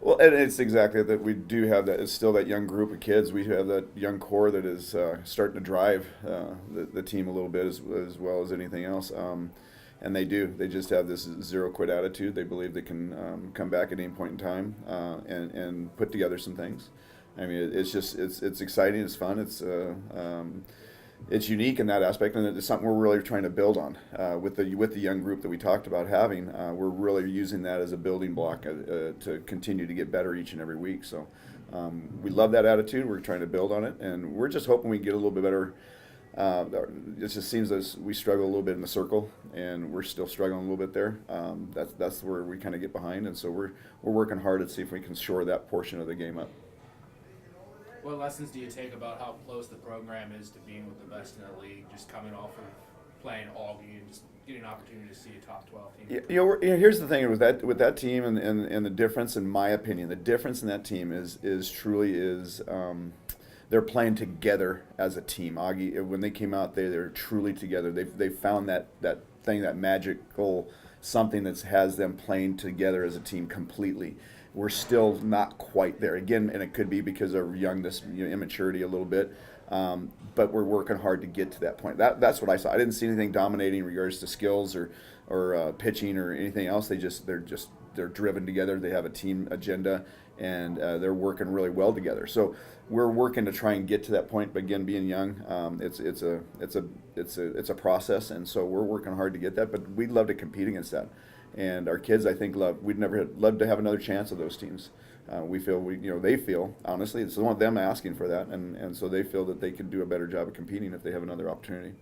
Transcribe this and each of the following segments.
Well, and it's exactly that we do have that. It's still that young group of kids. We have that young core that is starting to drive the team a little bit as well as anything else. And they do. They just have this zero quit attitude. They believe they can come back at any point in time and put together some things. I mean, it's just it's exciting. It's fun. It's unique in that aspect, and it's something we're really trying to build on with the young group that we talked about having. We're really using that as a building block to continue to get better each and every week. So we love that attitude. We're trying to build on it, and we're just hoping we get a little bit better. It just seems as we struggle a little bit in the circle, and we're still struggling a little bit there. That's where we kind of get behind, and so we're working hard to see if we can shore that portion of the game up. What lessons do you take about how close the program is to being with the best in the league, just coming off of playing Augie and just getting an opportunity to see a top 12 team? Here's the thing with that team and the difference, in my opinion, the difference in that team is truly they're playing together as a team. Augie, when they came out, they're truly together. They found that thing, that magical something that has them playing together as a team completely. We're still not quite there. Again, and it could be because of youngness, immaturity a little bit. But we're working hard to get to that point. That's what I saw. I didn't see anything dominating in regards to skills or pitching or anything else. They're driven together. They have a team agenda, and they're working really well together. So we're working to try and get to that point. But again, being young, it's a process, and so we're working hard to get that. But we'd love to compete against that. And our kids, I think, we'd never love to have another chance of those teams. They feel, honestly, it's one of them asking for that, and so they feel that they could do a better job of competing if they have another opportunity.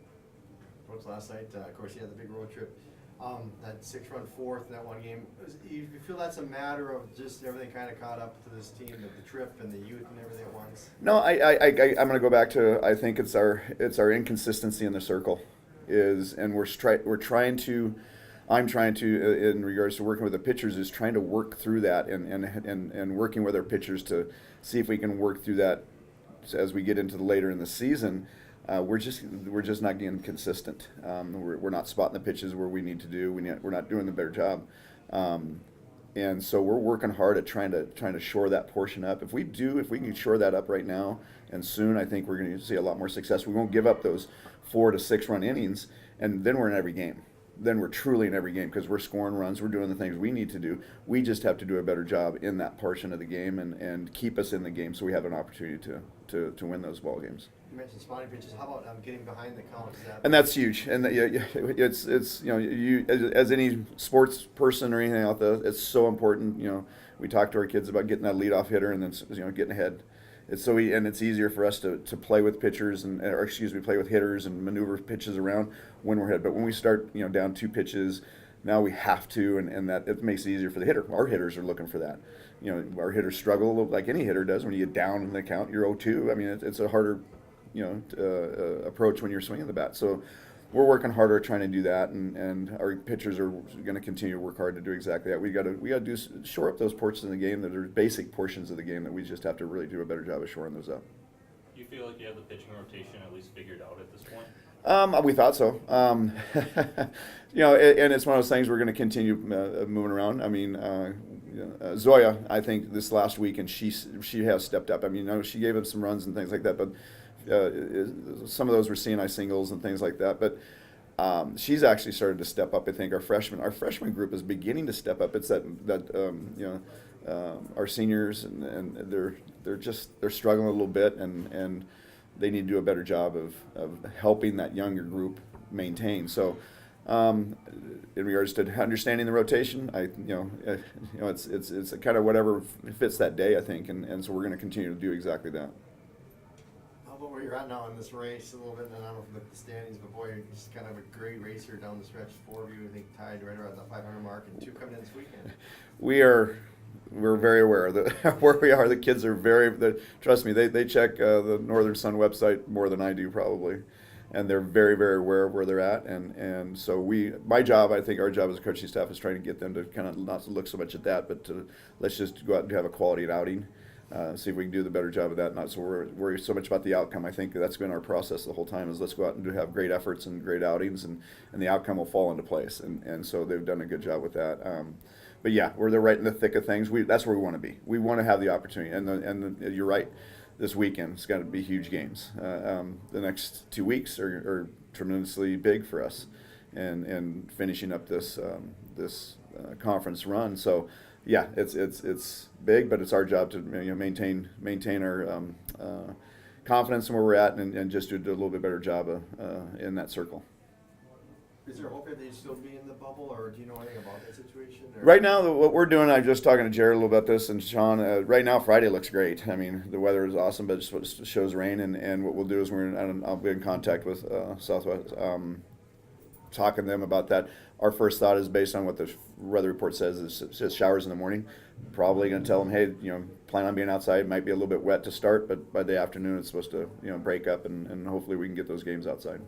Coach, last night, of course, you had the big road trip. That 6-run fourth in that one game. You feel that's a matter of just everything kind of caught up to this team, the trip and the youth and everything at once? No, I'm going to go back to, I think it's our inconsistency in the circle, and I'm trying to, in regards to working with the pitchers, is trying to work through that and working with our pitchers to see if we can work through that as we get into the later in the season. We're just not getting consistent. We're not spotting the pitches where we need to do. We're not doing the better job, and so we're working hard at trying to shore that portion up. If we can shore that up right now and soon, I think we're going to see a lot more success. We won't give up those 4 to 6 run innings, and then we're in every game. Then we're truly in every game because we're scoring runs, we're doing the things we need to do. We just have to do a better job in that portion of the game and keep us in the game so we have an opportunity to win those ball games. You mentioned spotting pitches. How about getting behind the count? And that's huge. And it's you as any sports person or anything out there, it's so important. We talk to our kids about getting that leadoff hitter and then getting ahead. It's easier for us to play with pitchers play with hitters and maneuver pitches around when we're ahead. But when we start down 2 pitches, now we have to, and that it makes it easier for the hitter. Our hitters are looking for that. Our hitters struggle like any hitter does when you get down in the count. You're 0-2. I mean, it's a harder approach when you're swinging the bat. So we're working harder trying to do that, and our pitchers are going to continue to work hard to do exactly that. We got to shore up those portions of the game that are basic portions of the game that we just have to really do a better job of shoring those up. Do you feel like you have the pitching rotation at least figured out at this point? We thought so. And it's one of those things we're going to continue moving around. I mean, Zoya, I think this last week, and she has stepped up. I mean, she gave up some runs and things like that, but some of those were CNI singles and things like that. But she's actually started to step up. I think our freshman group is beginning to step up. It's that our seniors and they're struggling a little bit, and they need to do a better job of helping that younger group maintain. So in regards to understanding the rotation, it's kind of whatever fits that day, I think, and so we're going to continue to do exactly that. How about where you're at now in this race a little bit? And I don't know if you look at the standings, but boy, you're just kind of a great racer down the stretch. 4 of you, I think, tied right around the 500 mark, and 2 coming in this weekend. We're very aware of where we are. The kids are trust me, they check the Northern Sun website more than I do probably. And they're very, very aware of where they're at. And so my job, I think our job as a coaching staff is trying to get them to kind of not to look so much at that, but let's just go out and have a quality outing, see if we can do the better job of that, not so worry so much about the outcome. I think that's been our process the whole time is let's go out and have great efforts and great outings, and the outcome will fall into place. And so they've done a good job with that. but yeah, they're right in the thick of things. That's where we want to be. We want to have the opportunity, and you're right. This weekend, it's got to be huge games. The next 2 weeks are tremendously big for us, and finishing up this conference run. So, yeah, it's big, but it's our job to maintain our confidence in where we're at, and just do a little bit better job in that circle. Is there hope that they still be in the bubble, or do you know anything about that situation? Or? Right now, what we're doing, I'm just talking to Jared a little about this, and Sean. Right now, Friday looks great. I mean, the weather is awesome, but it just shows rain. And what we'll do is I'll be in contact with Southwest, talking to them about that. Our first thought is based on what the weather report says. It says showers in the morning. Probably going to tell them, hey, plan on being outside. Might be a little bit wet to start, but by the afternoon it's supposed to break up, and hopefully we can get those games outside.